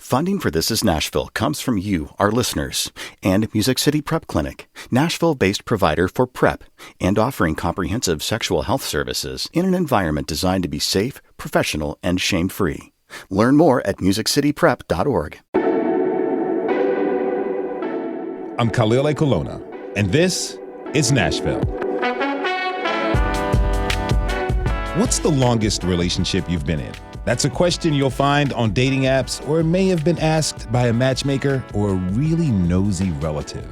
Funding for This Is Nashville comes from you, our listeners, and Music City Prep Clinic, Nashville-based provider for PrEP and offering comprehensive sexual health services in an environment designed to be safe, professional, and shame-free. Learn more at musiccityprep.org. I'm Khalil Ekulona, and this is Nashville. What's the longest relationship you've been in? That's a question you'll find on dating apps, or it may have been asked by a matchmaker or a really nosy relative.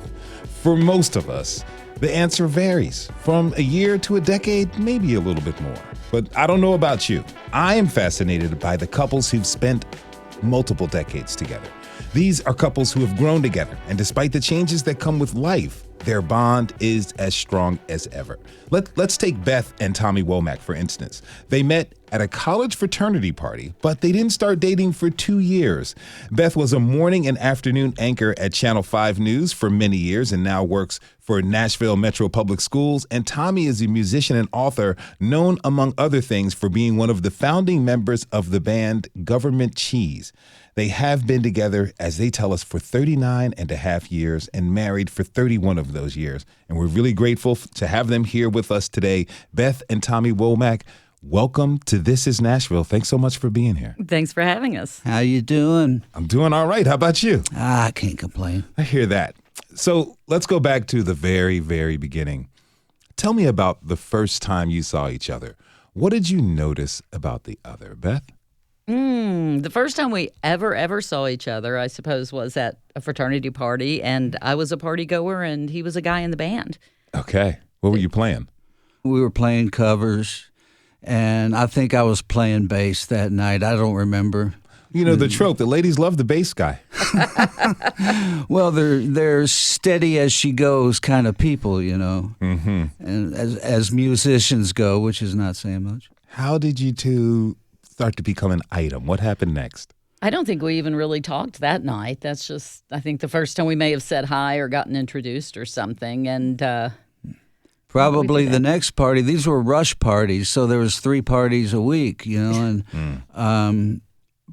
For most of us, the answer varies from a year to a decade, maybe a little bit more. But I don't know about you. I am fascinated by the couples who've spent multiple decades together. These are couples who have grown together, and despite the changes that come with life, their bond is as strong as ever. Let's take Beth and Tommy Womack, for instance. They met at a college fraternity party, but they didn't start dating for 2 years. Beth was a morning and afternoon anchor at Channel 5 News for many years and now works for Nashville Metro Public Schools. And Tommy is a musician and author known, among other things, for being one of the founding members of the band Government Cheese. They have been together, as they tell us, for 39 and a half years and married for 31 of those years. And we're really grateful to have them here with us today. Beth and Tommy Womack, welcome to This Is Nashville. Thanks so much for being here. Thanks for having us. How you doing? I'm doing all right. How about you? I can't complain. I hear that. So let's go back to the very, very beginning. Tell me about the first time you saw each other. What did you notice about the other, Beth? The first time we ever saw each other, I suppose, was at a fraternity party, and I was a party goer, and he was a guy in the band. Okay. What were you playing? We were playing covers, and I think I was playing bass that night. I don't remember. You know, the trope, the ladies love the bass guy. Well, they're steady as she goes kind of people, you know, Mm-hmm. and as musicians go, which is not saying much. How did you two start to become an item? What happened next? I don't think we even really talked that night. That's just, I think the first time we may have said hi or gotten introduced or something, and Probably the next party. These were rush parties, so there was 3 parties a week, you know, and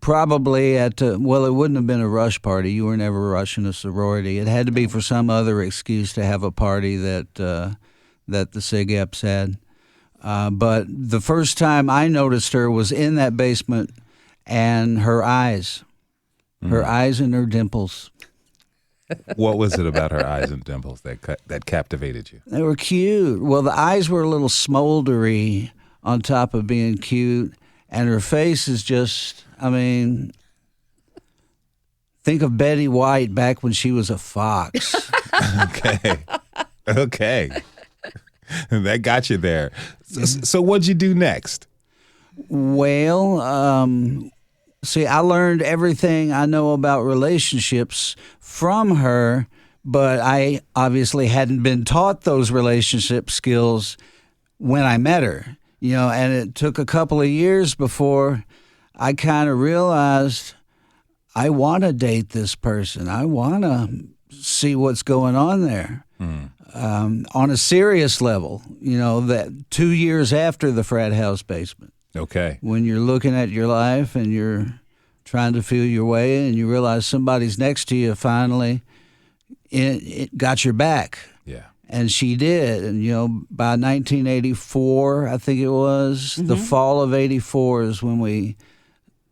probably well, it wouldn't have been a rush party. You were never rushing a sorority. It had to be for some other excuse to have a party that the SIG-Eps had. But the first time I noticed her was in that basement, and her eyes and her dimples. What was it about her eyes and dimples that captivated you? They were cute. Well, the eyes were a little smoldery on top of being cute, and her face is just, I mean, think of Betty White back when she was a fox. Okay. That got you there. So what'd you do next? Well, see, I learned everything I know about relationships from her, but I obviously hadn't been taught those relationship skills when I met her, you know, and it took a couple of years before I kind of realized I want to date this person. I want to see what's going on there. On a serious level, you know, that 2 years after the frat house basement. Okay. When you're looking at your life and you're trying to feel your way and you realize somebody's next to you finally it got your back. Yeah. And she did. And, you know, by 1984, I think it was, the fall of 84 is when we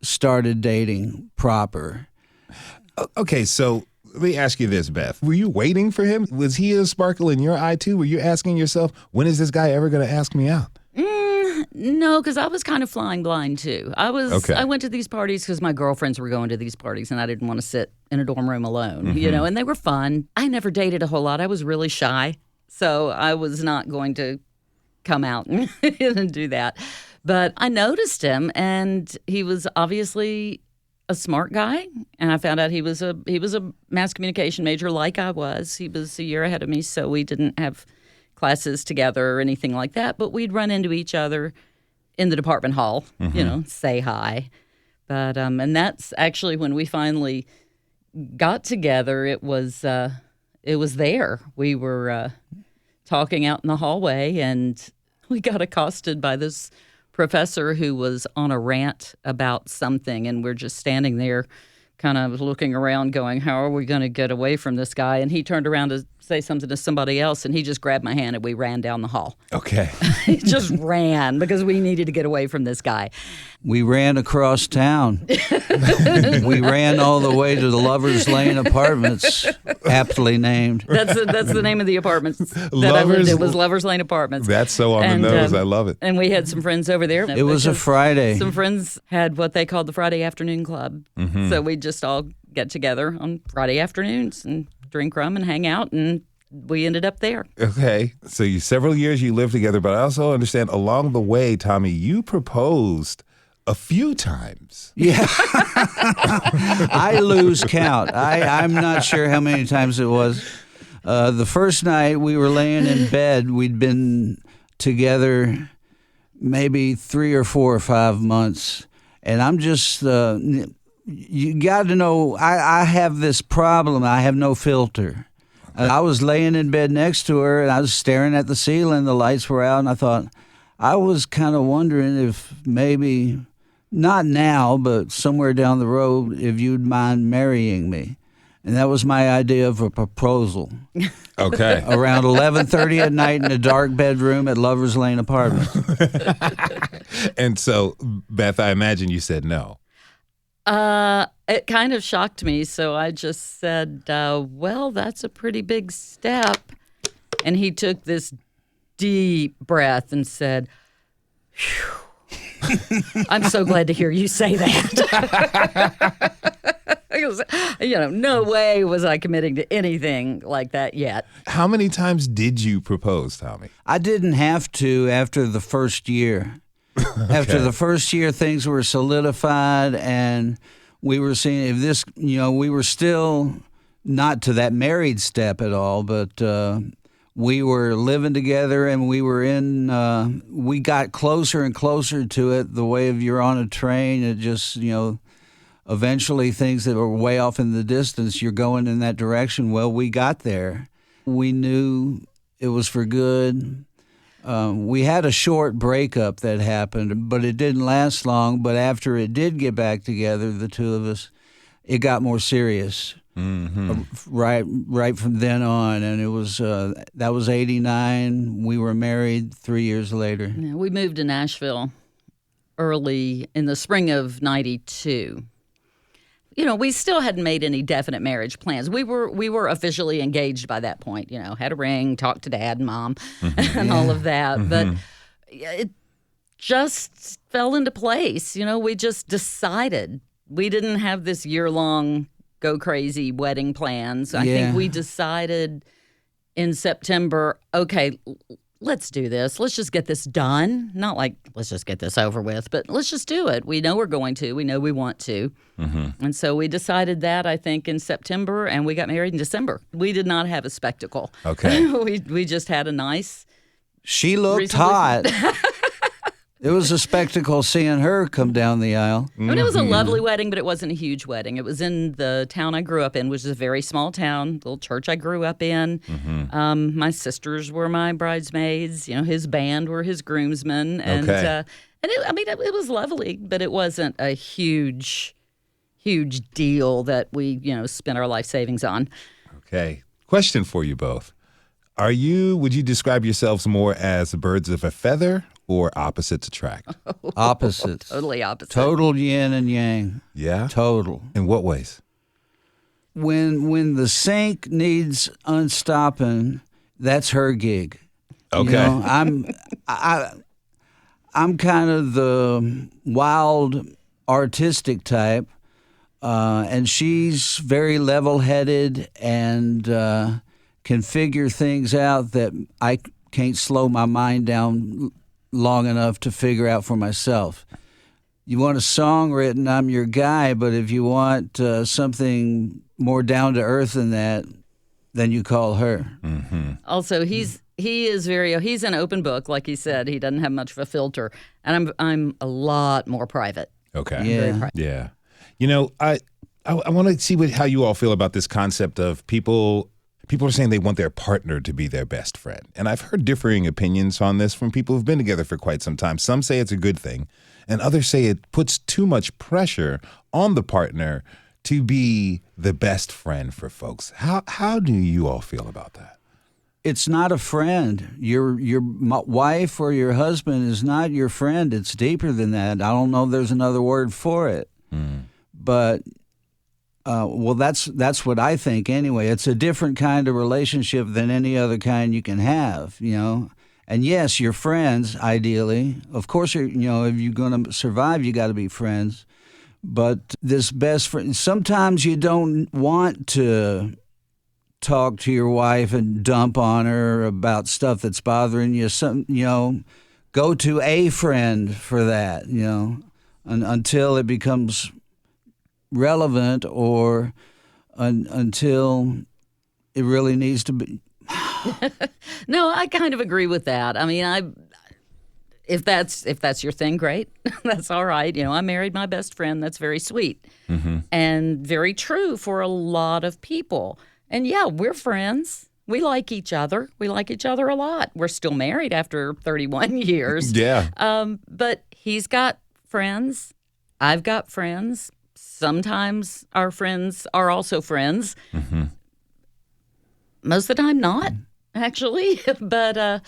started dating proper. Okay, so let me ask you this, Beth. Were you waiting for him? Was he a sparkle in your eye, too? Were you asking yourself, when is this guy ever going to ask me out? No, because I was kind of flying blind, too. I went to these parties because my girlfriends were going to these parties, and I didn't want to sit in a dorm room alone, you know, and they were fun. I never dated a whole lot. I was really shy, so I was not going to come out and do that. But I noticed him, and he was obviously a smart guy, and I found out he was a mass communication major like I was. He was a year ahead of me, so we didn't have classes together or anything like that, but we'd run into each other in the department hall, you know, say hi. But and that's actually when we finally got together. It was there. We were talking out in the hallway, and we got accosted by this professor who was on a rant about something, and we're just standing there kind of looking around going, how are we going to get away from this guy? And he turned around to say something to somebody else, and he just grabbed my hand, and we ran down the hall. Okay. He just ran because we needed to get away from this guy. We ran across town. We ran all the way to the Lovers Lane Apartments, aptly named. That's the name of the apartments that I lived in, was Lovers Lane Apartments. That's so on the nose. I love it. And we had some friends over there. It was a Friday. Some friends had what they called the Friday Afternoon Club. Mm-hmm. So we just all get together on Friday afternoons and drink rum and hang out, and we ended up there. Okay. So several years you lived together, but I also understand along the way, Tommy, you proposed a few times. Yeah. I lose count. I'm not sure how many times it was. The first night we were laying in bed, we'd been together maybe 3 or 4 or 5 months. And I'm just, you got to know, I have this problem. I have no filter. I was laying in bed next to her, and I was staring at the ceiling. The lights were out, and I thought, I was kind of wondering if maybe, not now, but somewhere down the road, if you'd mind marrying me. And that was my idea of a proposal. Okay. Around 11:30 at night in a dark bedroom at Lovers Lane Apartments. And so, Beth, I imagine you said no. It kind of shocked me, so I just said, well, that's a pretty big step. And he took this deep breath and said, phew, I'm so glad to hear you say that. Because, no way was I committing to anything like that yet. How many times did you propose, Tommy? I didn't have to after the first year. Okay. After the first year, things were solidified, and we were seeing if this, we were still not to that married step at all, but we were living together, and we were we got closer and closer to it the way of you're on a train. It just, eventually things that were way off in the distance, you're going in that direction. Well, we got there. We knew it was for good. We had a short breakup that happened, but it didn't last long. But after it did get back together, the two of us, it got more serious. Mm-hmm. Right from then on, and it was that was 89. We were married 3 years later. Yeah, we moved to Nashville early in the spring of '92. We still hadn't made any definite marriage plans. We were officially engaged by that point. Had a ring, talked to Dad and Mom, mm-hmm. and all of that. Mm-hmm. But it just fell into place. We just decided. We didn't have this year-long go crazy wedding plans. I think we decided in September, okay, let's do this. Let's just get this done. Not like, let's just get this over with, but let's just do it. We know we're going to. We know we want to. Mm-hmm. And so we decided that, I think, in September, and we got married in December. We did not have a spectacle. Okay. we just had a nice... She looked hot. It was a spectacle seeing her come down the aisle. I mean, it was a lovely wedding, but it wasn't a huge wedding. It was in the town I grew up in, which is a very small town, little church I grew up in. Mm-hmm. My sisters were my bridesmaids. His band were his groomsmen. And, okay. It was lovely, but it wasn't a huge deal that we, spent our life savings on. Okay. Question for you both. Would you describe yourselves more as birds of a feather or opposites attract? Opposites. Totally opposite. Total yin and yang. Yeah? Total. In what ways? When the sink needs unstopping, that's her gig. Okay. I'm kind of the wild artistic type, and she's very level-headed and can figure things out that I can't slow my mind down long enough to figure out for myself. You want a song written, I'm your guy, but if you want something more down to earth than that, then you call her. Mm-hmm. Also, he's an open book, like he said. He doesn't have much of a filter, and I'm a lot more private. Okay. Yeah. Yeah. I want to see how you all feel about this concept of people are saying they want their partner to be their best friend. And I've heard differing opinions on this from people who've been together for quite some time. Some say it's a good thing, and others say it puts too much pressure on the partner to be the best friend for folks. How do you all feel about that? It's not a friend. Your wife or your husband is not your friend. It's deeper than that. I don't know if there's another word for it. But well, that's what I think anyway. It's a different kind of relationship than any other kind you can have, you know. And yes, you're friends, ideally. Of course, if you're going to survive, you got to be friends. But this best friend, sometimes you don't want to talk to your wife and dump on her about stuff that's bothering you. Go to a friend for that, until it becomes relevant or until it really needs to be. No, I kind of agree with that. I mean, if that's your thing, great. That's all right. I married my best friend. That's very sweet and very true for a lot of people. And yeah, we're friends. We like each other. We like each other a lot. We're still married after 31 years. Yeah. But he's got friends. I've got friends. Sometimes our friends are also friends. Most of the time, not actually. But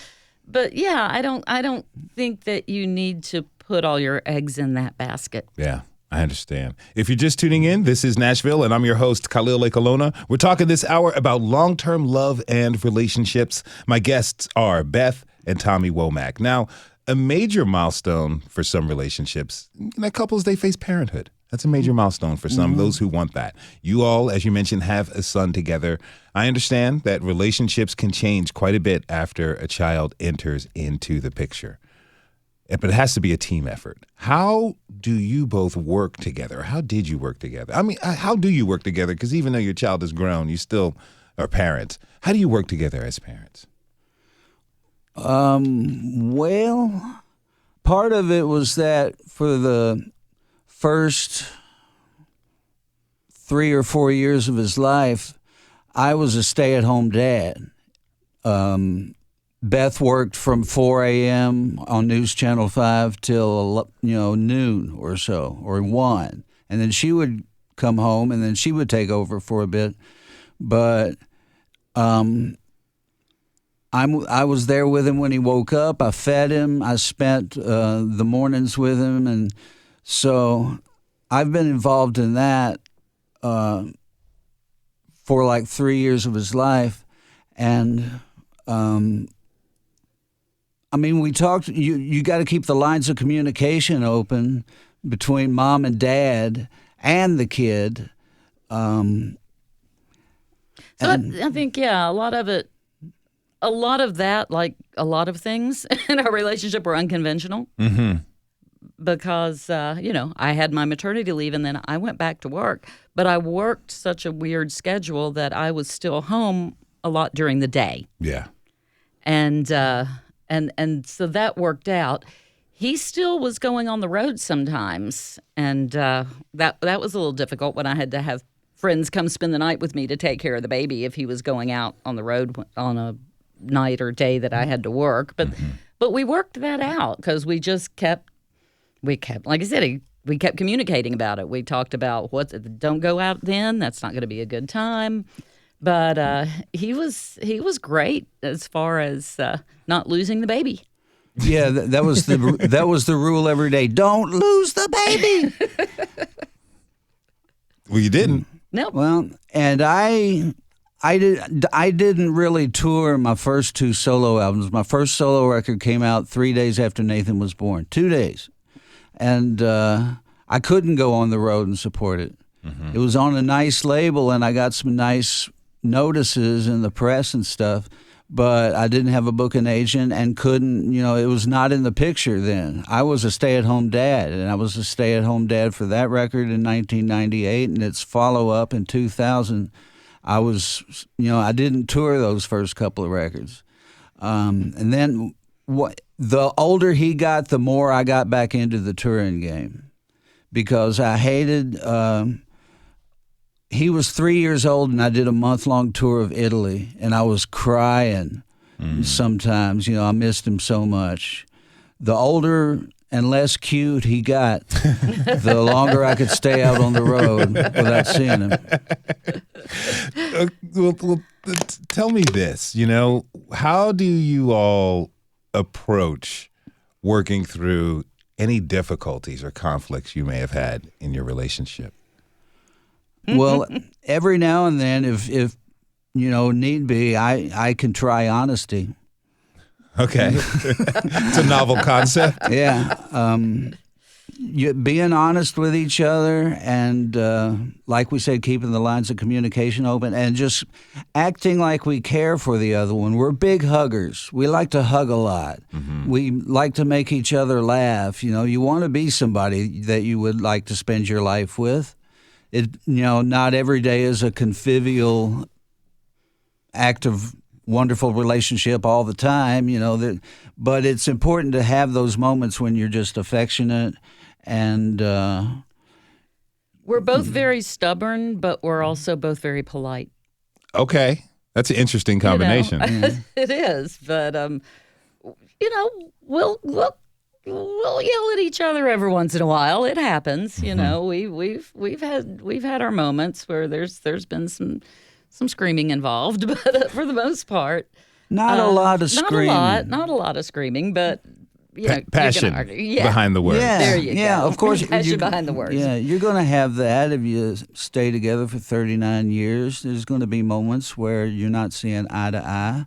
yeah, I don't think that you need to put all your eggs in that basket. Yeah. I understand. If you're just tuning in, this is Nashville, and I'm your host, Khalil Lekalona. We're talking this hour about long-term love and relationships. My guests are Beth and Tommy Womack. Now, a major milestone for some relationships, couples, they face parenthood. That's a major milestone for some, those who want that. You all, as you mentioned, have a son together. I understand that relationships can change quite a bit after a child enters into the picture. But it has to be a team effort. How do you both work together? How did you work together? I mean, how do you work together? Because even though your child is grown, you still are parents. How do you work together as parents? Well, part of it was that for the first 3 or 4 years of his life, I was a stay-at-home dad. Beth worked from 4 a.m. on News Channel 5 till noon or so, or 1. And then she would come home, and then she would take over for a bit. But I was there with him when he woke up. I fed him. I spent the mornings with him. And so I've been involved in that for like 3 years of his life. And I mean, we talked, you got to keep the lines of communication open between mom and dad and the kid. I think, yeah, a lot of that, like a lot of things in our relationship were unconventional because, I had my maternity leave and then I went back to work. But I worked such a weird schedule that I was still home a lot during the day. Yeah. And so that worked out. He still was going on the road sometimes, and that was a little difficult when I had to have friends come spend the night with me to take care of the baby if he was going out on the road on a night or day that I had to work. But we worked that out because we kept, like I said, we kept communicating about it. We talked about don't go out then. That's not going to be a good time. But he was great as far as not losing the baby. Yeah, that was the rule every day. Don't lose the baby. Well, you didn't. No. Well, and I didn't really tour my first 2 solo albums. My first solo record came out 3 days after Nathan was born. 2 days, and I couldn't go on the road and support it. It was on a nice label, and I got some nice notices in the press and stuff, but I didn't have a booking agent and couldn't, it was not in the picture then. I was a stay-at-home dad, and I was a stay-at-home dad for that record in 1998 and its follow-up in 2000. I was, I didn't tour those first couple of records. And then the older he got, the more I got back into the touring game because I hated... He was 3 years old, and I did a month-long tour of Italy, and I was crying sometimes. I missed him so much. The older and less cute he got, the longer I could stay out on the road without seeing him. Well, tell me this, how do you all approach working through any difficulties or conflicts you may have had in your relationship? Well, every now and then, if need be, I can try honesty. Okay. It's a novel concept. Yeah. Being honest with each other and, like we said, keeping the lines of communication open and just acting like we care for the other one. We're big huggers. We like to hug a lot. Mm-hmm. We like to make each other laugh. You want to be somebody that you would like to spend your life with. Not every day is a convivial act of wonderful relationship all the time, but it's important to have those moments when you're just affectionate and we're both very stubborn, but we're also both very polite. Okay. That's an interesting combination. It is, but we'll yell at each other every once in a while. It happens, we've had our moments where there's been some screaming involved, but for the most part, not a lot of screaming. Not a lot of screaming, but passion behind the words. Yeah, there you go. Yeah, of course, passion behind the words. Yeah, you're going to have that if you stay together for 39 years. There's going to be moments where you're not seeing eye to eye,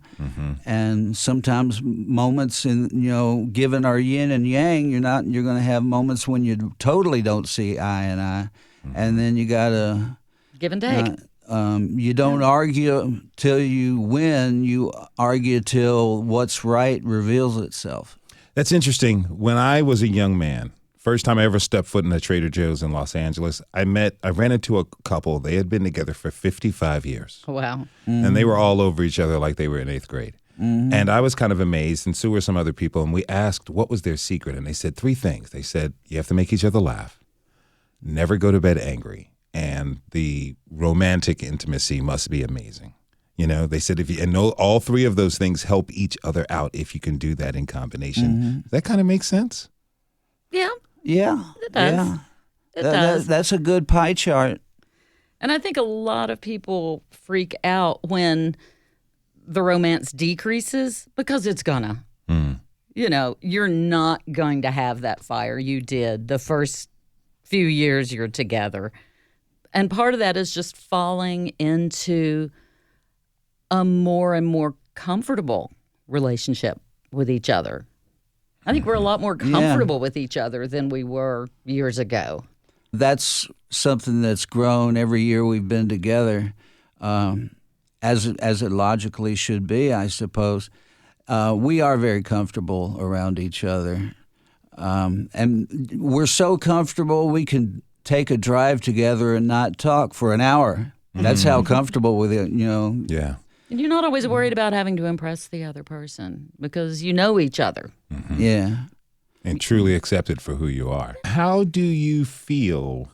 and sometimes moments in given our yin and yang, you're going to have moments when you totally don't see eye and eye, and then you got to give and take. You don't argue till you win. You argue till what's right reveals itself. That's interesting. When I was a young man, first time I ever stepped foot in a Trader Joe's in Los Angeles, I ran into a couple. They had been together for 55 years. Wow. Mm-hmm. And they were all over each other like they were in 8th grade. Mm-hmm. And I was kind of amazed, and so were some other people. And we asked, what was their secret? And they said 3 things. They said, you have to make each other laugh, never go to bed angry, and the romantic intimacy must be amazing. They said all 3 of those things help each other out if you can do that in combination. Mm-hmm. That kind of makes sense. Yeah. Yeah. It does. Yeah. It does. That's a good pie chart. And I think a lot of people freak out when the romance decreases because it's gonna. Mm. You're not going to have that fire you did the first few years you're together. And part of that is just falling into a more and more comfortable relationship with each other. I think we're a lot more comfortable with each other than we were years ago. That's something that's grown every year we've been together, as it logically should be, I suppose. We are very comfortable around each other. And we're so comfortable we can take a drive together and not talk for an hour. That's how comfortable with it, Yeah. And you're not always worried about having to impress the other person because you know each other. Mm-hmm. Yeah. And truly accepted for who you are. How do you feel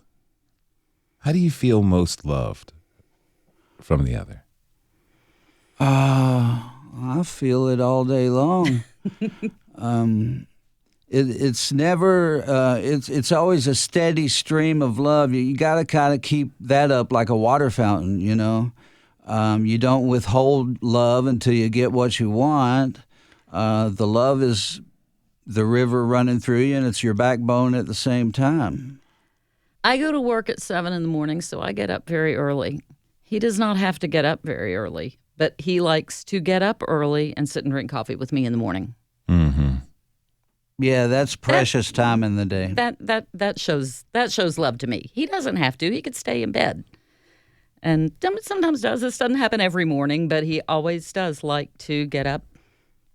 most loved from the other? I feel it all day long. It's never, it's always a steady stream of love. You got to kind of keep that up like a water fountain, You don't withhold love until you get what you want. The love is the river running through you, and it's your backbone at the same time. I go to work at 7 a.m, so I get up very early. He does not have to get up very early, but he likes to get up early and sit and drink coffee with me in the morning. Mm-hmm. Yeah, that's precious time in the day. That shows love to me. He doesn't have to. He could stay in bed. And sometimes does. This doesn't happen every morning, but he always does like to get up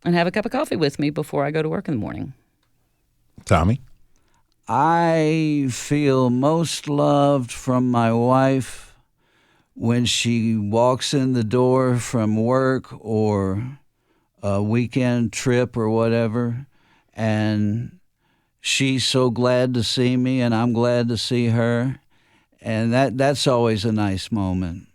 and have a cup of coffee with me before I go to work in the morning. Tommy? I feel most loved from my wife when she walks in the door from work or a weekend trip or whatever, and she's so glad to see me and I'm glad to see her. And that's always a nice moment.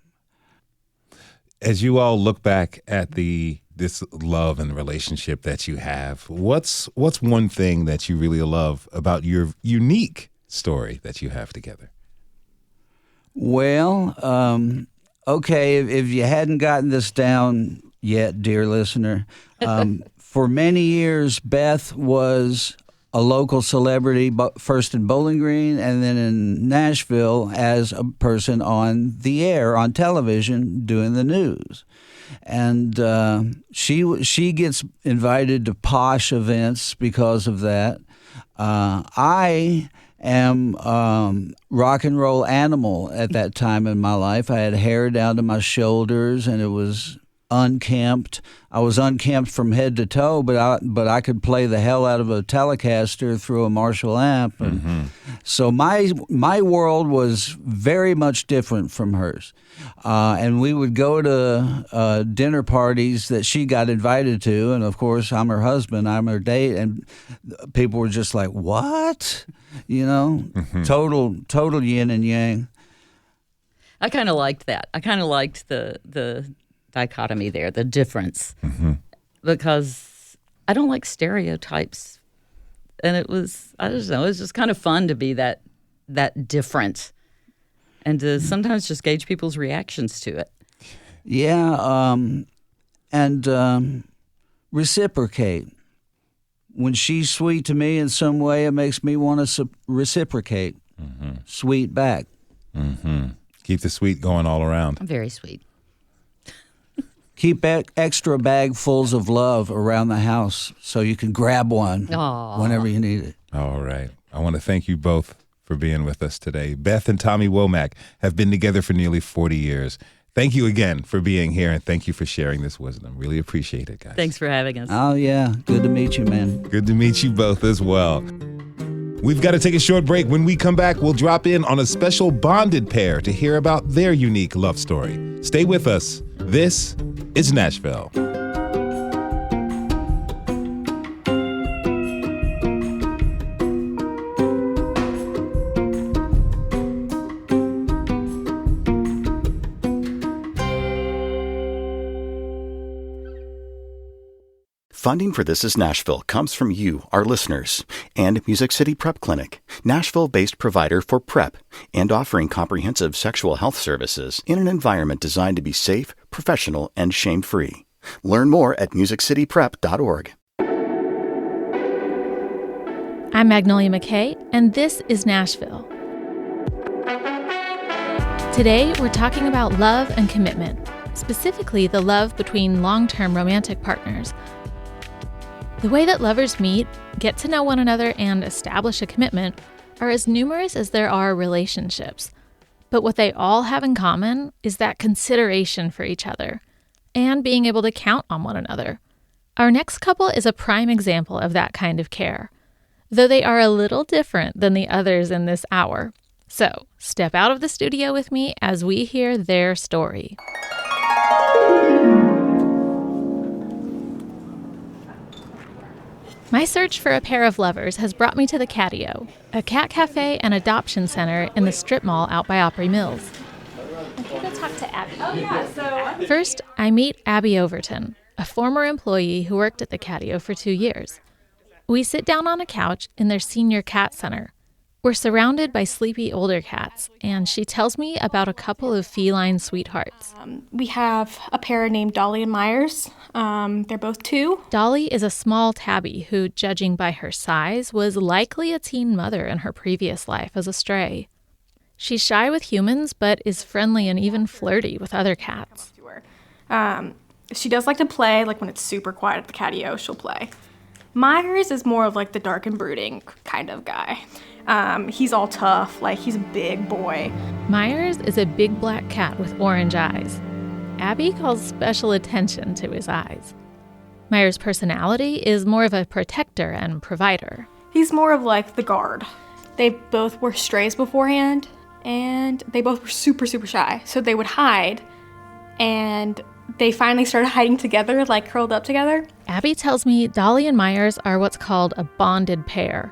As you all look back at the this love and relationship that you have, what's one thing that you really love about your unique story that you have together? Well, okay, if you hadn't gotten this down yet, dear listener, for many years, Beth was a local celebrity, first in Bowling Green and then in Nashville as a person on the air, on television, doing the news. And she gets invited to posh events because of that. I am rock and roll animal at that time in my life. I had hair down to my shoulders, and it was unkempt. I was unkempt from head to toe, but I could play the hell out of a Telecaster through a Marshall amp. And so my world was very much different from hers. And we would go to dinner parties that she got invited to, and of course I'm her husband, I'm her date, and people were just like, "What?" Total yin and yang. I kind of liked that. I kind of liked the dichotomy there, the difference, because I don't like stereotypes, and I don't know, it was just kind of fun to be that different, and to sometimes just gauge people's reactions to it. Yeah, and reciprocate. When she's sweet to me in some way, it makes me want to reciprocate. Sweet back. Keep the sweet going all around. I'm very sweet. Keep extra bagfuls of love around the house so you can grab one whenever you need it. All right. I want to thank you both for being with us today. Beth and Tommy Womack have been together for nearly 40 years. Thank you again for being here, and thank you for sharing this wisdom. Really appreciate it, guys. Thanks for having us. Oh, yeah. Good to meet you, man. Good to meet you both as well. We've got to take a short break. When we come back, we'll drop in on a special bonded pair to hear about their unique love story. Stay with us. This is Nashville. Funding for This is Nashville comes from you, our listeners, and Music City Prep Clinic, Nashville-based provider for PrEP and offering comprehensive sexual health services in an environment designed to be safe, professional, and shame-free. Learn more at musiccityprep.org. I'm Magnolia McKay, and this is Nashville. Today, we're talking about love and commitment, specifically the love between long-term romantic partners. The way that lovers meet, get to know one another, and establish a commitment are as numerous as there are relationships. But what they all have in common is that consideration for each other and being able to count on one another. Our next couple is a prime example of that kind of care, though they are a little different than the others in this hour. So, step out of the studio with me as we hear their story. My search for a pair of lovers has brought me to the Catio, a cat cafe and adoption center in the strip mall out by Opry Mills. I'm going to talk to Abby. First, I meet Abby Overton, a former employee who worked at the Catio for 2 years. We sit down on a couch in their senior cat center. We're surrounded by sleepy older cats, and she tells me about a couple of feline sweethearts. We have a pair named Dolly and Myers. They're both 2. Dolly is a small tabby who, judging by her size, was likely a teen mother in her previous life as a stray. She's shy with humans, but is friendly and even flirty with other cats. She does like to play, like when it's super quiet at the Catio, she'll play. Myers is more of like the dark and brooding kind of guy. He's all tough, like he's a big boy. Myers is a big black cat with orange eyes. Abby calls special attention to his eyes. Myers' personality is more of a protector and provider. He's more of like the guard. They both were strays beforehand, and they both were super, super shy. So they would hide, and they finally started hiding together, like curled up together. Abby tells me Dolly and Myers are what's called a bonded pair.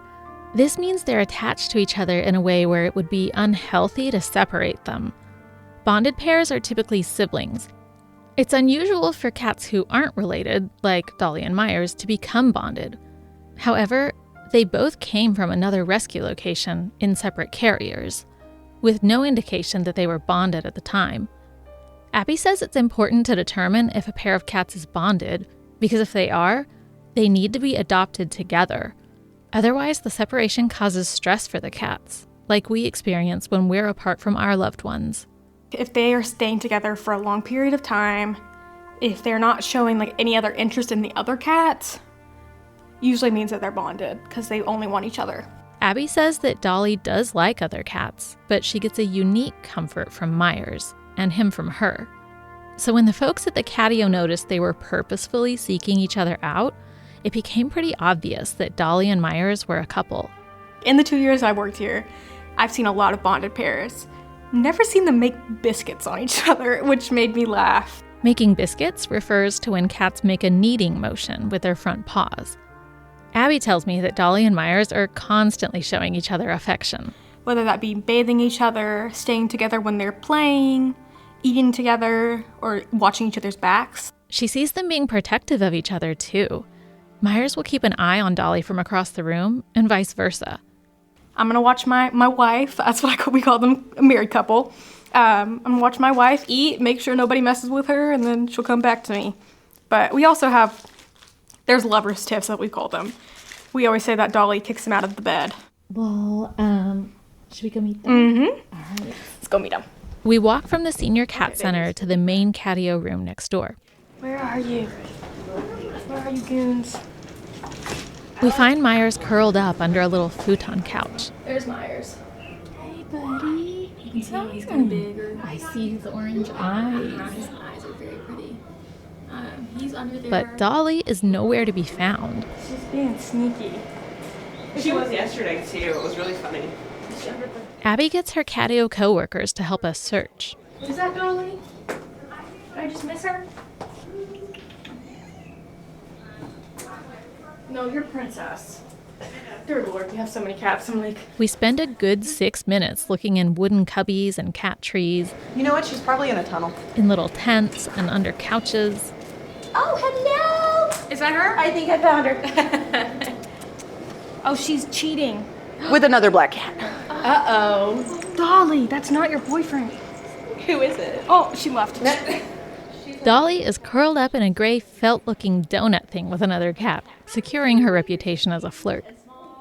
This means they're attached to each other in a way where it would be unhealthy to separate them. Bonded pairs are typically siblings. It's unusual for cats who aren't related, like Dolly and Myers, to become bonded. However, they both came from another rescue location in separate carriers, with no indication that they were bonded at the time. Abby says it's important to determine if a pair of cats is bonded, because if they are, they need to be adopted together. Otherwise, the separation causes stress for the cats, like we experience when we're apart from our loved ones. If they are staying together for a long period of time, if they're not showing like any other interest in the other cats, usually means that they're bonded because they only want each other. Abby says that Dolly does like other cats, but she gets a unique comfort from Myers, and him from her. So when the folks at the catio noticed they were purposefully seeking each other out, it became pretty obvious that Dolly and Myers were a couple. In the 2 years I worked here, I've seen a lot of bonded pairs. Never seen them make biscuits on each other, which made me laugh. Making biscuits refers to when cats make a kneading motion with their front paws. Abby tells me that Dolly and Myers are constantly showing each other affection. Whether that be bathing each other, staying together when they're playing, eating together, or watching each other's backs. She sees them being protective of each other, too. Myers will keep an eye on Dolly from across the room, and vice versa. I'm gonna watch my wife, that's what we call them, a married couple. I'm gonna watch my wife eat, make sure nobody messes with her, and then she'll come back to me. But we also have, there's lovers' tiffs that we call them. We always say that Dolly kicks him out of the bed. Well, should we go meet them? Mm-hmm. All right. Let's go meet them. We walk from the senior cat center to the main catio room next door. Where are you? Where are you, goons? We find Myers curled up under a little futon couch. There's Myers. Hey, buddy. You can see he's getting bigger. I see his orange eyes. His eyes are very pretty. He's under there. But Dolly is nowhere to be found. She's being sneaky. She was yesterday, too. It was really funny. Abby gets her catio coworkers to help us search. Is that Dolly? Did I just miss her? No, you're Princess. Dear Lord, we have so many cats. I'm like... We spend a good 6 minutes looking in wooden cubbies and cat trees, You know what? She's probably in a tunnel. in little tents and under couches. Oh, hello! Is that her? I think I found her. Oh, she's cheating. With another black cat. Uh-oh. Dolly, that's not your boyfriend. Who is it? Oh, she left. Dolly is curled up in a gray felt-looking donut thing with another cat, securing her reputation as a flirt.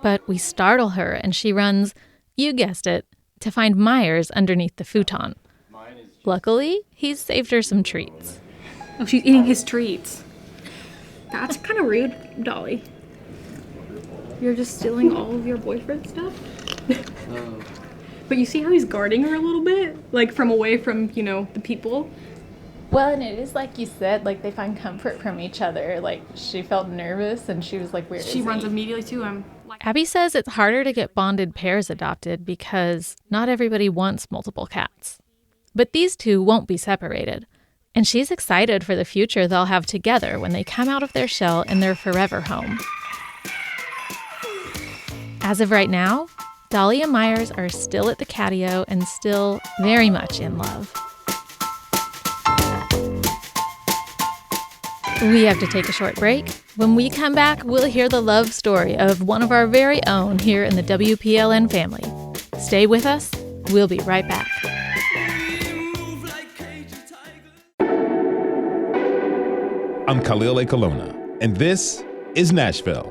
But we startle her and she runs, you guessed it, to find Myers underneath the futon. Luckily, he's saved her some treats. Oh, she's eating his treats. That's kind of rude, Dolly. You're just stealing all of your boyfriend's stuff? But you see how he's guarding her a little bit? Like from away from, you know, the people? Well, and it is like you said, like they find comfort from each other. Like she felt nervous and she was like, where is he? She runs immediately to him. Abby says it's harder to get bonded pairs adopted because not everybody wants multiple cats. But these two won't be separated. And she's excited for the future they'll have together when they come out of their shell in their forever home. As of right now, Dolly and Myers are still at the catio and still very much in love. We have to take a short break. When we come back, we'll hear the love story of one of our very own here in the WPLN family. Stay with us. We'll be right back. I'm Khalil A. Colonna, and this is Nashville.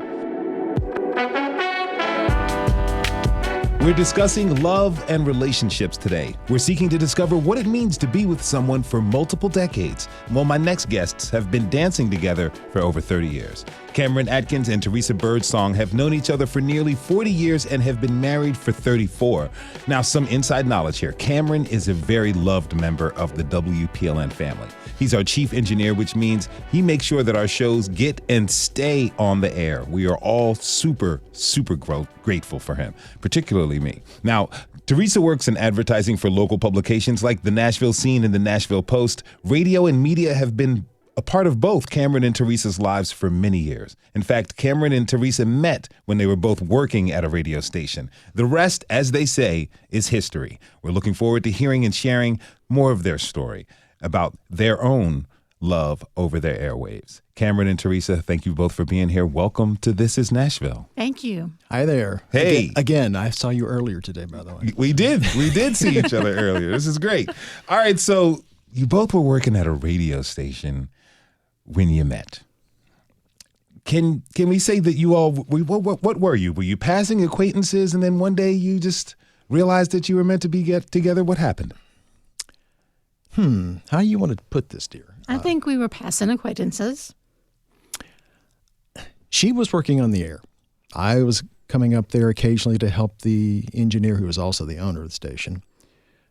We're discussing love and relationships today. We're seeking to discover what it means to be with someone for multiple decades. Well, my next guests have been dancing together for over 30 years. Cameron Adkins and Teresa Birdsong have known each other for nearly 40 years and have been married for 34. Now, some inside knowledge here. Cameron is a very loved member of the WPLN family. He's our chief engineer, which means he makes sure that our shows get and stay on the air. We are all super grateful for him, particularly me. Now, Teresa works in advertising for local publications like the Nashville Scene and the Nashville Post. Radio and media have been a part of both Cameron and Teresa's lives for many years. In fact, Cameron and Teresa met when they were both working at a radio station. The rest, as they say, is history. We're looking forward to hearing and sharing more of their story about their own love over their airwaves. Cameron and Teresa, thank you both for being here. Welcome to This Is Nashville. Thank you. Hi there. Hey. Again, I saw you earlier today, by the way. We did see each other earlier. This is great. All right, so you both were working at a radio station when you met. Can we say that you all, what were you? Were you passing acquaintances and then one day you just realized that you were meant to get together? What happened? How do you want to put this, dear? I think we were passing acquaintances. She was working on the air. I was coming up there occasionally to help the engineer who was also the owner of the station.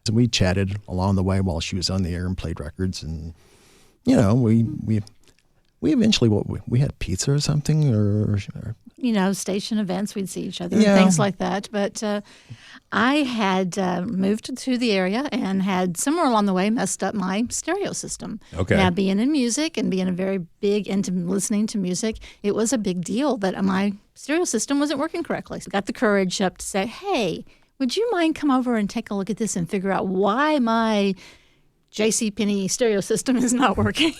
So we chatted along the way while she was on the air and played records. And, we eventually, we had pizza or something or Station events, we'd see each other Yeah. and things like that. But I had moved to the area and had somewhere along the way messed up my stereo system. Okay. Now, being in music and being a very big into listening to music, it was a big deal that my stereo system wasn't working correctly. So I got the courage up to say, hey, would you mind come over and take a look at this and figure out why my JCPenney stereo system is not working?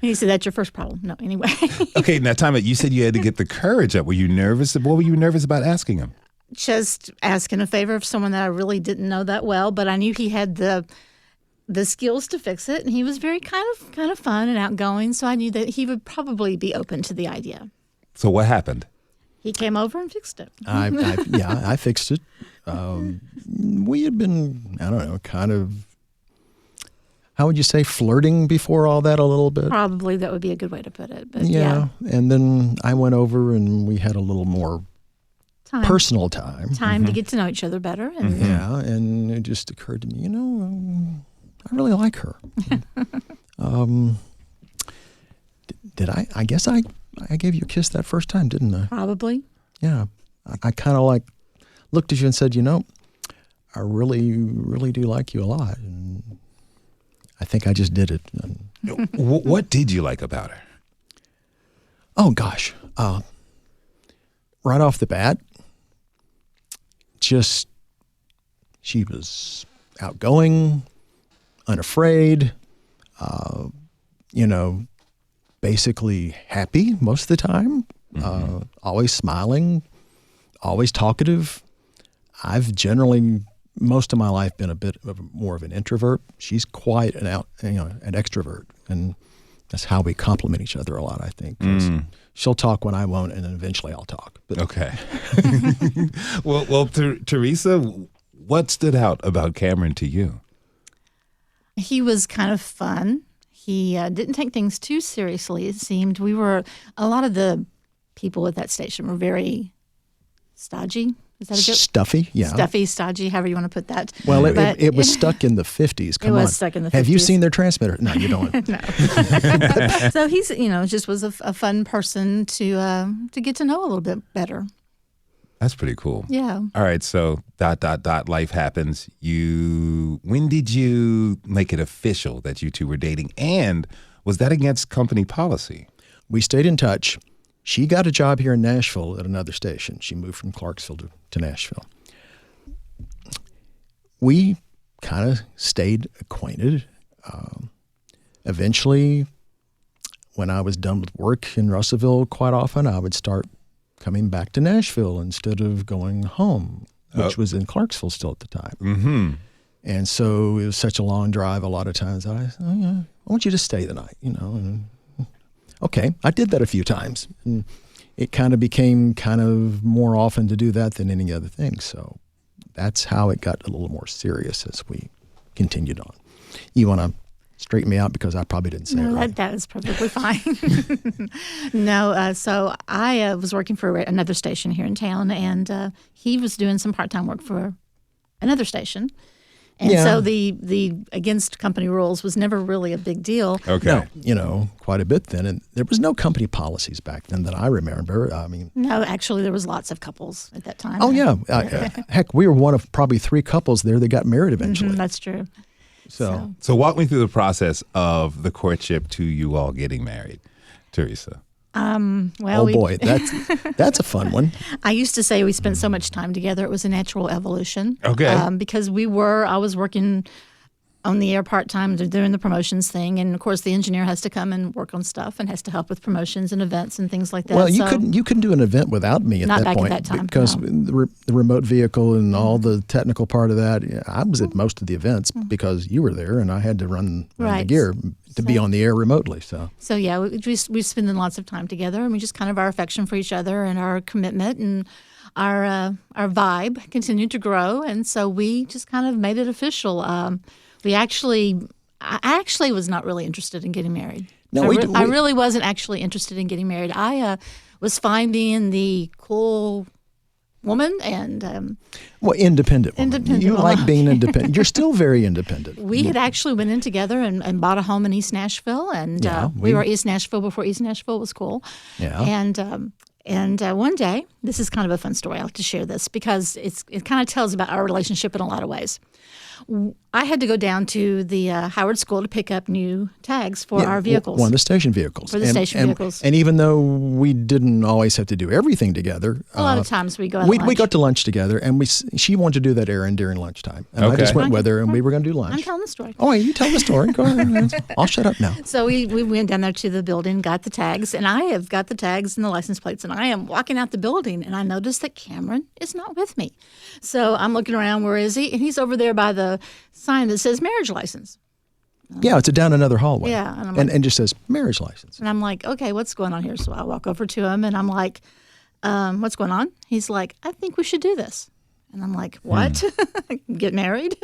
And he said, that's your first problem. No, anyway. Okay, now time out. You said you had to get the courage up. Were you nervous? What were you nervous about asking him? Just asking a favor of someone that I really didn't know that well, but I knew he had the skills to fix it, and he was very kind of fun and outgoing, so I knew that he would probably be open to the idea. So what happened? He came over and fixed it. I fixed it. We had been, I don't know, kind of, how would you say, flirting before all that a little bit? Probably that would be a good way to put it. But Yeah. And then I went over and we had a little more personal time. Time to get to know each other better. And Yeah, and it just occurred to me, I really like her. Did I? I guess I gave you a kiss that first time, didn't I? probably. Yeah. I kind of looked at you and said, I really, really do like you a lot. And I think I just did it. And, What did you like about her? oh, gosh. Right off the bat, she was outgoing, unafraid, basically happy most of the time, always smiling, always talkative. I've generally, most of my life, been a bit more of an introvert. She's quite an extrovert, and that's how we complement each other a lot, I think. 'Cause she'll talk when I won't, and then eventually I'll talk. But Okay. Well, Teresa, what stood out about Cameron to you? He was kind of fun. He didn't take things too seriously, it seemed. A lot of the people at that station were very stodgy. Is that a good? Stuffy, yeah. Stuffy, stodgy, however you want to put that. Well, But- it was stuck in the 50s. Come on. was stuck in the Have you 50s. seen their transmitter? No, you don't. So he's, just was a fun person to get to know a little bit better. That's pretty cool. Yeah. All right, so ... life happens. When did you make it official that you two were dating? And was that against company policy? We stayed in touch. She got a job here in Nashville at another station. She moved from Clarksville to Nashville. We kind of stayed acquainted. Eventually, when I was done with work in Russellville quite often, I would start coming back to Nashville instead of going home, which was in Clarksville still at the time. Mm-hmm. And so it was such a long drive. A lot of times I want you to stay the night, and okay, I did that a few times. And it kind of became kind of more often to do that than any other thing. So that's how it got a little more serious as we continued on. You want to straighten me out because I probably didn't say it right. That is perfectly fine. No, so I was working for another station here in town, and he was doing some part-time work for another station. And so the against company rules was never really a big deal. Okay. No, quite a bit then. And there was no company policies back then that I remember. I mean, No, actually, there was lots of couples at that time. oh, yeah. Heck, we were one of probably 3 couples there that got married eventually. That's true. So So walk me through the process of the courtship to you all getting married, Teresa. Well, boy, that's a fun one. I used to say we spent so much time together, it was a natural evolution. Okay. Because I was working on the air part-time doing the promotions thing. And, of course, the engineer has to come and work on stuff and has to help with promotions and events and things like that. Well, you couldn't do an event without me at that point. Not back at that time. Because no. the remote vehicle and all the technical part of that, I was at most of the events because you were there and I had to run the gear to be on the air remotely. So yeah, we spend lots of time together, and we just kind of our affection for each other and our commitment and our vibe continued to grow. And so we just kind of made it official. I actually was not really interested in getting married. No, I really wasn't actually interested in getting married. I was fine being the cool woman and independent woman. You like being independent. You're still very independent. We had actually went in together and bought a home in East Nashville, and we were East Nashville before East Nashville was cool. Yeah. And one day, this is kind of a fun story. I like to share this because it kind of tells about our relationship in a lot of ways. I had to go down to the Howard School to pick up new tags for our vehicles. One of the station vehicles. For the station vehicles. And even though we didn't always have to do everything together. A lot of times we go out We got to lunch together, and she wanted to do that errand during lunchtime. And I just went with her, and we were going to do lunch. I'm telling the story. Oh, you tell the story. Go ahead. I'll shut up now. So we went down there to the building, got the tags, and I have got the tags and the license plates, and I am walking out the building, and I notice that Cameron is not with me. So I'm looking around, where is he? And he's over there by the sign that says marriage license. Yeah, it's down another hallway. Yeah. And just says marriage license. And I'm like, okay, what's going on here? So I walk over to him and I'm like, what's going on? He's like, I think we should do this. And I'm like, what? Get married?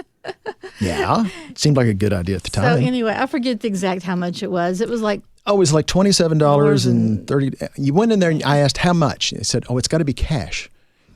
Yeah. It seemed like a good idea at the time. So anyway, I forget the exact how much it was. It was like, it was like $27.30. You went in there and I asked how much. They said, it's got to be cash.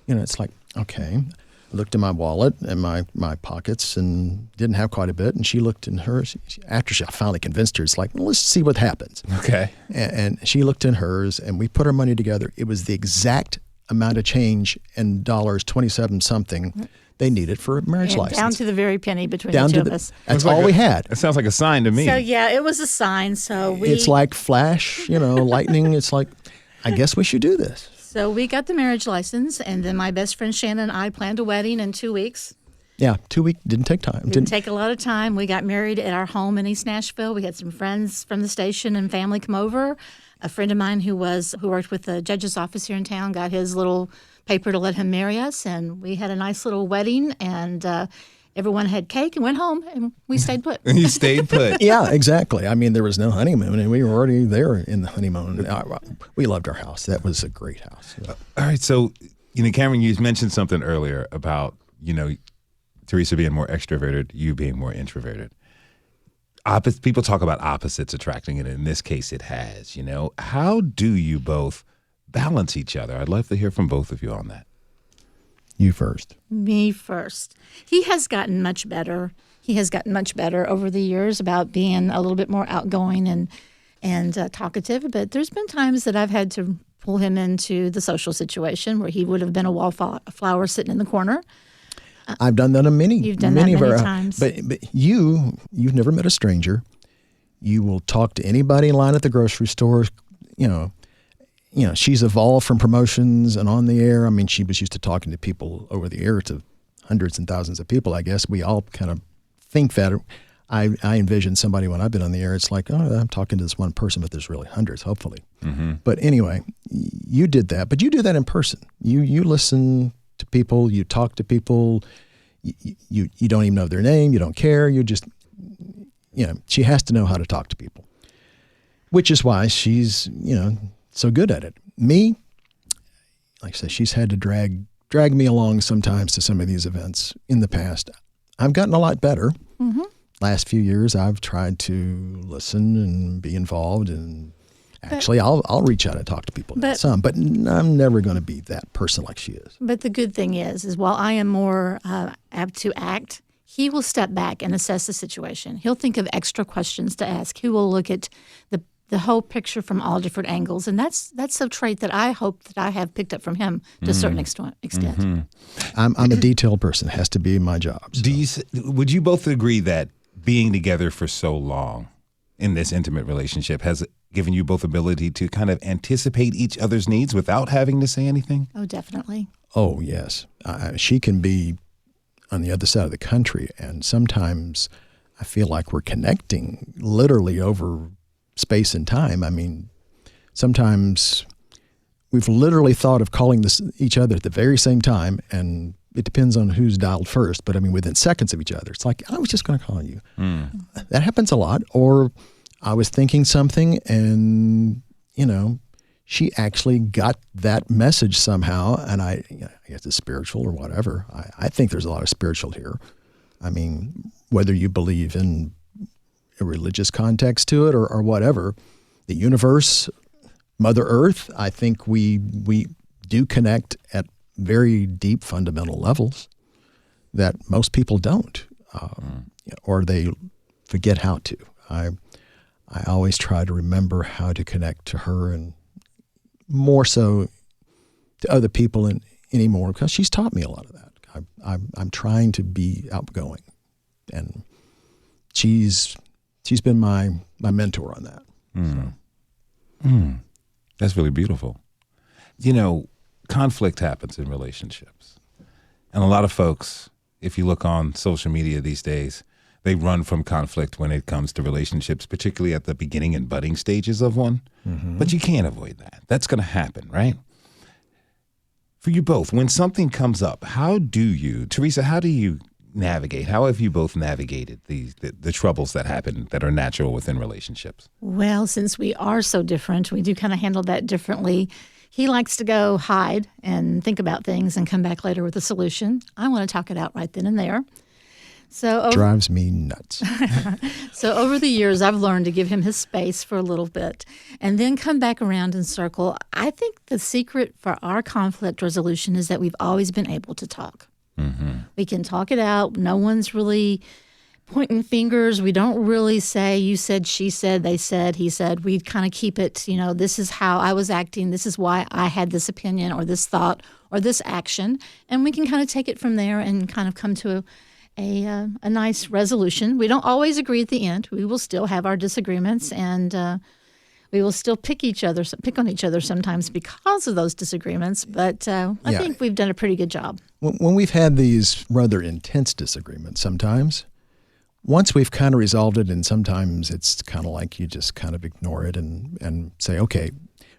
It's like, okay. I looked in my wallet and my pockets and didn't have quite a bit. And she looked in hers. After I finally convinced her, it's like, let's see what happens. Okay. And she looked in hers and we put our money together. It was the exact amount of change in dollars, 27 something they needed for a marriage license. Down to the very penny between the two of us. That's all we had. It sounds like a sign to me. So yeah, it was a sign. So it's like flash, lightning. It's like, I guess we should do this. So we got the marriage license, and then my best friend Shannon and I planned a wedding in 2 weeks. Yeah, 2 weeks. Didn't take time. Didn't take a lot of time. We got married at our home in East Nashville. We had some friends from the station and family come over. A friend of mine who worked with the judge's office here in town got his little paper to let him marry us, and we had a nice little wedding, and everyone had cake and went home, and we stayed put. You stayed put. Yeah, exactly. I mean, there was no honeymoon, and we were already there in the honeymoon. We loved our house. That was a great house. All right. So, Cameron, you mentioned something earlier about, Teresa being more extroverted, you being more introverted. People talk about opposites attracting, and in this case, it has. How do you both balance each other? I'd love to hear from both of you on that. You first. Me first. He has gotten much better. He has gotten much better over the years about being a little bit more outgoing and talkative. But there's been times that I've had to pull him into the social situation where he would have been a wallflower sitting in the corner. I've done that many times. But you've never met a stranger. You will talk to anybody in line at the grocery store. She's evolved from promotions and on the air. I mean, she was used to talking to people over the air, to hundreds and thousands of people. I guess we all kind of think that. I envision somebody when I've been on the air, it's like, I'm talking to this one person, but there's really hundreds, hopefully. Mm-hmm. But anyway, you did that. But you do that in person. You listen to people. You talk to people. You don't even know their name. You don't care. You just, she has to know how to talk to people, which is why she's, so good at it. Me, like I said, she's had to drag me along sometimes to some of these events in the past. I've gotten a lot better. Mm-hmm. Last few years, I've tried to listen and be involved, and actually, I'll reach out and talk to people but I'm never going to be that person like she is. But the good thing is while I am more apt to act, he will step back and assess the situation. He'll think of extra questions to ask. He will look at the whole picture from all different angles. And that's a trait that I hope that I have picked up from him to a certain extent. Mm-hmm. I'm a detailed person. It has to be my job. So. Would you both agree that being together for so long in this intimate relationship has given you both ability to kind of anticipate each other's needs without having to say anything? Oh, definitely. Oh, yes. She can be on the other side of the country, and sometimes I feel like we're connecting literally over space and time. I mean, sometimes we've literally thought of calling each other at the very same time, and it depends on who's dialed first, but I mean, within seconds of each other. It's like, I was just going to call you. That happens a lot. Or I was thinking something and, she actually got that message somehow. And I guess it's spiritual or whatever. I think there's a lot of spiritual here. I mean, whether you believe in a religious context to it or whatever, the universe, Mother Earth, I think we do connect at very deep fundamental levels that most people don't, or they forget how to. I always try to remember how to connect to her, and more so to other people anymore, because she's taught me a lot of that. I'm trying to be outgoing, and she's been my mentor on that. That's really beautiful. Conflict happens in relationships. And a lot of folks, if you look on social media these days, they run from conflict when it comes to relationships, particularly at the beginning and budding stages of one. But you can't avoid that. That's going to happen, right? For you both, when something comes up, Teresa, how do you navigate? How have you both navigated the troubles that happen that are natural within relationships? Well, since we are so different, we do kind of handle that differently. He likes to go hide and think about things and come back later with a solution. I want to talk it out right then and there. Drives me nuts. So over the years, I've learned to give him his space for a little bit and then come back around and circle. I think the secret for our conflict resolution is that we've always been able to talk. We can talk it out. No one's really pointing fingers. We don't really say, you said, she said, they said, he said. We kind of keep it, this is how I was acting. This is why I had this opinion or this thought or this action. And we can kind of take it from there and kind of come to a nice resolution. We don't always agree at the end. We will still have our disagreements, and we will still pick on each other sometimes because of those disagreements. But I think we've done a pretty good job. When we've had these rather intense disagreements sometimes, once we've kind of resolved it, and sometimes it's kind of like you just kind of ignore it and say, okay,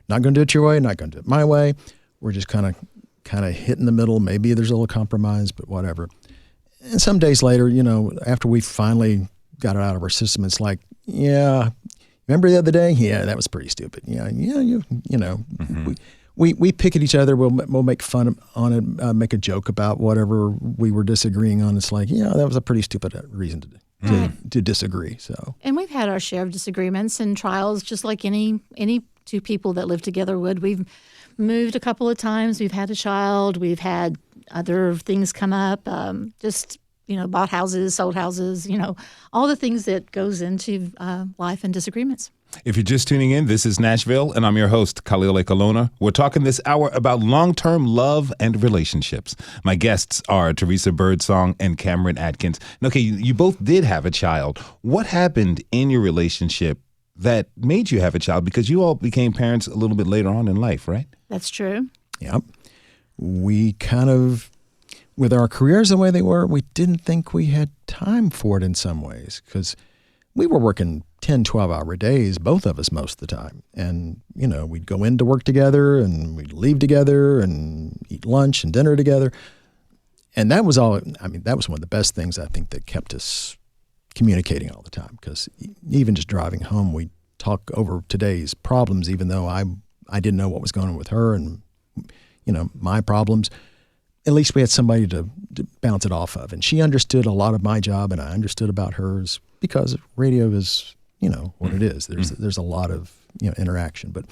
not going to do it your way, not going to do it my way. We're just kind of hit in the middle. Maybe there's a little compromise, but whatever. And some days later, after we finally got it out of our system, it's like, yeah, remember the other day? Yeah, that was pretty stupid. We pick at each other. We'll make fun on it, make a joke about whatever we were disagreeing on. It's like, that was a pretty stupid reason to disagree. So, and we've had our share of disagreements and trials, just like any two people that live together would. We've moved a couple of times. We've had a child. We've had other things come up. Bought houses, sold houses. All the things that goes into life and disagreements. If you're just tuning in, this is Nashville, and I'm your host, Khalil Ekalona. We're talking this hour about long-term love and relationships. My guests are Teresa Birdsong and Katherine Adkins. And okay, you both did have a child. What happened in your relationship that made you have a child? Because you all became parents a little bit later on in life, right? That's true. Yep. We kind of, with our careers the way they were, we didn't think we had time for it in some ways, because we were working 10, 12-hour days, both of us most of the time. And, we'd go into work together and we'd leave together and eat lunch and dinner together. And that was all, that was one of the best things I think that kept us communicating all the time, because even just driving home, we'd talk over today's problems, even though I didn't know what was going on with her and, my problems. At least we had somebody to bounce it off of. And she understood a lot of my job, and I understood about hers, because radio is, what it is. There's a lot of, interaction. But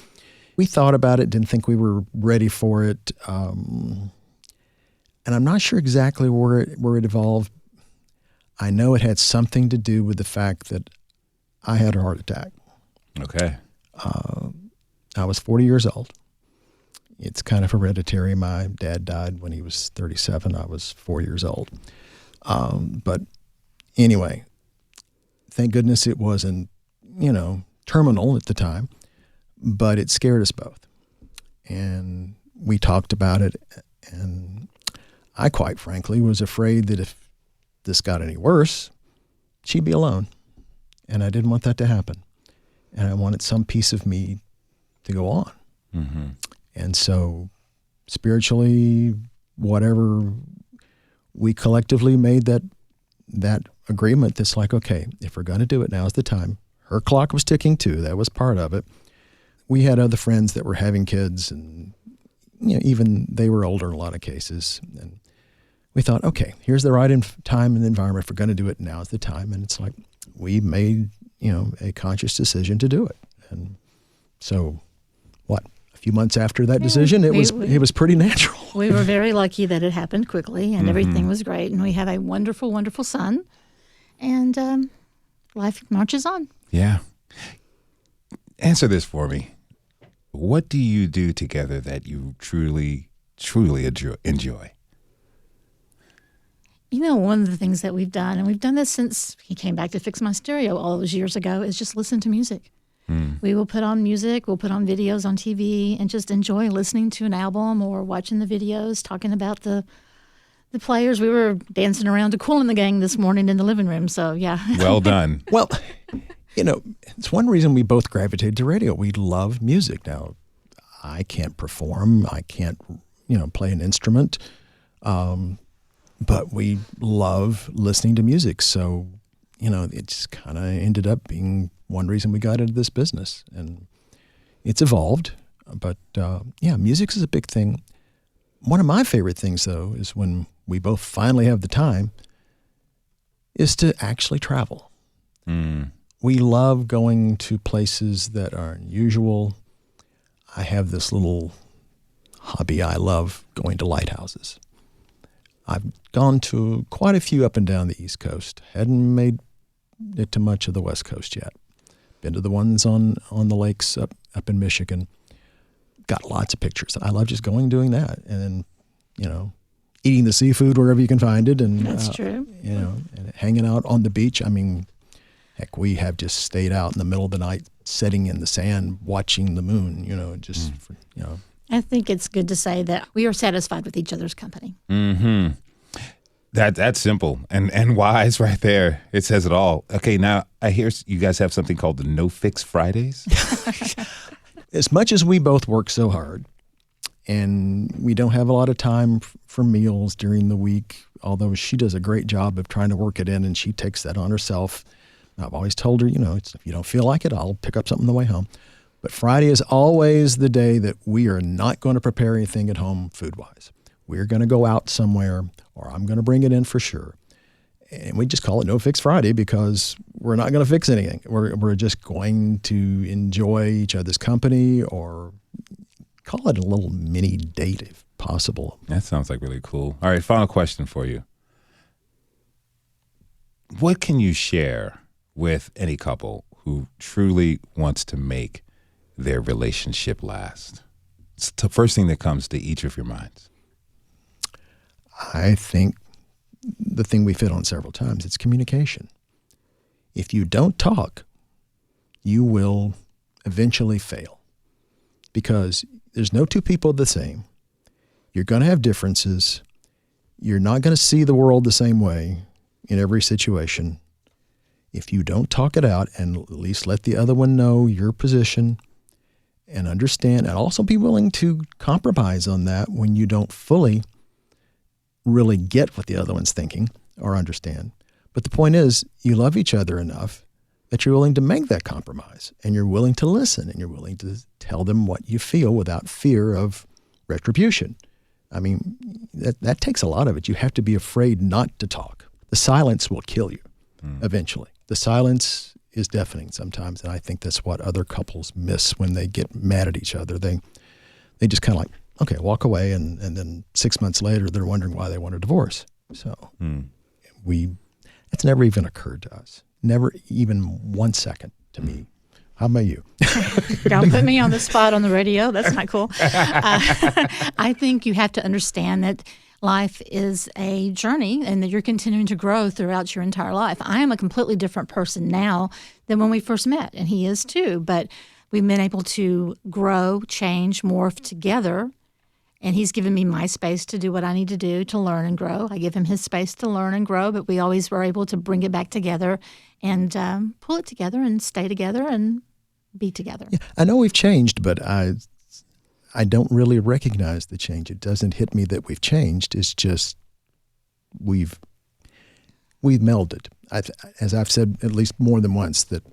we thought about it, didn't think we were ready for it. And I'm not sure exactly where it evolved. I know it had something to do with the fact that I had a heart attack. Okay. I was 40 years old. It's kind of hereditary. My dad died when he was 37. I was 4 years old. But anyway, thank goodness it wasn't, terminal at the time, but it scared us both. And we talked about it, and I quite frankly was afraid that if this got any worse, she'd be alone. And I didn't want that to happen. And I wanted some piece of me to go on. Mm-hmm. And so spiritually, whatever, we collectively made that agreement that's like, okay, if we're going to do it, now's the time. Her clock was ticking too. That was part of it. We had other friends that were having kids, and even they were older in a lot of cases. And we thought, okay, here's the right time and environment. If we're going to do it, now's the time. And it's like we made, a conscious decision to do it. And so, a few months after that decision, it was pretty natural. We were very lucky that it happened quickly, and everything was great. And we have a wonderful, wonderful son. And life marches on. Yeah. Answer this for me. What do you do together that you truly, truly enjoy? One of the things that we've done, and we've done this since he came back to fix my stereo all those years ago, is just listen to music. We will put on music, we'll put on videos on TV, and just enjoy listening to an album or watching the videos, talking about the players. We were dancing around to Kool and the Gang this morning in the living room, so yeah. Well done. Well, it's one reason we both gravitated to radio. We love music. Now, I can't perform. I can't, play an instrument. But we love listening to music. So, it just kind of ended up being one reason we got into this business. And it's evolved. But, music is a big thing. One of my favorite things, though, is when we both finally have the time, is to actually travel. We love going to places that are unusual. I have this little hobby. I love going to lighthouses. I've gone to quite a few up and down the East Coast. Hadn't made it to much of the West Coast yet. Been to the ones on the lakes up in Michigan. Got lots of pictures. I love just going doing that. And then, eating the seafood wherever you can find it. And that's true. And hanging out on the beach. I mean, heck, we have just stayed out in the middle of the night, sitting in the sand, watching the moon, I think it's good to say that we are satisfied with each other's company. Mm-hmm. That's simple and wise right there. It says it all. Okay, now I hear you guys have something called the No Fix Fridays. As much as we both work so hard, and we don't have a lot of time for meals during the week, although she does a great job of trying to work it in, and she takes that on herself. I've always told her, if you don't feel like it, I'll pick up something on the way home. But Friday is always the day that we are not going to prepare anything at home food-wise. We're going to go out somewhere, or I'm going to bring it in for sure. And we just call it No Fix Friday because we're not going to fix anything. We're just going to enjoy each other's company, or call it a little mini date if possible. That sounds like really cool. All right, final question for you. What can you share with any couple who truly wants to make their relationship last? It's the first thing that comes to each of your minds. I think the thing we've hit on several times, it's communication. If you don't talk, you will eventually fail, because there's no two people the same. You're going to have differences. You're not going to see the world the same way in every situation. If you don't talk it out and at least let the other one know your position and understand, and also be willing to compromise on that when you don't fully really get what the other one's thinking or understand. But the point is, you love each other enough that you're willing to make that compromise, and you're willing to listen, and you're willing to tell them what you feel without fear of retribution. I mean, that takes a lot of it. You have to be afraid not to talk. The silence will kill you eventually. The silence is deafening sometimes, and I think that's what other couples miss when they get mad at each other. They just kind of like, okay, walk away, and then 6 months later, they're wondering why they want a divorce. So it's never even occurred to us. Never even 1 second to me. How about you? Don't put me on the spot on the radio. That's not cool. I think you have to understand that life is a journey and that you're continuing to grow throughout your entire life. I am a completely different person now than when we first met, and he is too. But we've been able to grow, change, morph together. And he's given me my space to do what I need to do to learn and grow. I give him his space to learn and grow, but we always were able to bring it back together and pull it together and stay together and be together. Yeah, I know we've changed, but I don't really recognize the change. It doesn't hit me that we've changed. It's just we've melded. As I've said at least more than once, that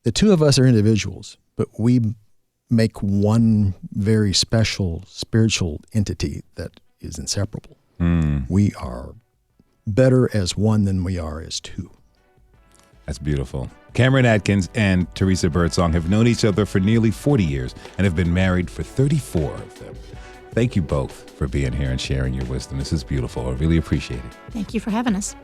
the two of us are individuals, but we make one very special spiritual entity that is inseparable. We are better as one than we are as two. That's beautiful. Cameron Adkins and Teresa Birdsong have known each other for nearly 40 years and have been married for 34 of them. Thank you both for being here and sharing your wisdom. This is beautiful. I really appreciate it. Thank you for having us.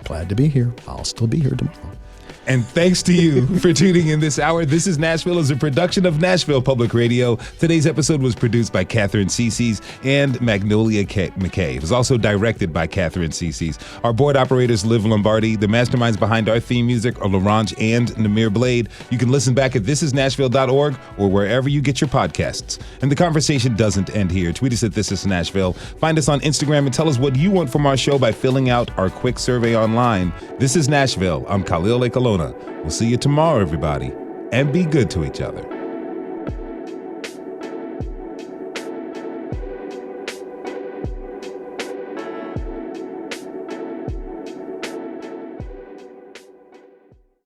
Glad to be here. I'll still be here tomorrow. And thanks to you for tuning in this hour. This is Nashville is a production of Nashville Public Radio. Today's episode was produced by Katherine Ceicys and Magnolia McKay. It was also directed by Katherine Ceicys. Our board operators, Liv Lombardi. The masterminds behind our theme music are LaRange and Namir Blade. You can listen back at thisisnashville.org or wherever you get your podcasts. And the conversation doesn't end here. Tweet us at This Is Nashville. Find us on Instagram and tell us what you want from our show by filling out our quick survey online. This is Nashville. I'm Khalil Lake Alona. We'll see you tomorrow, everybody, and be good to each other.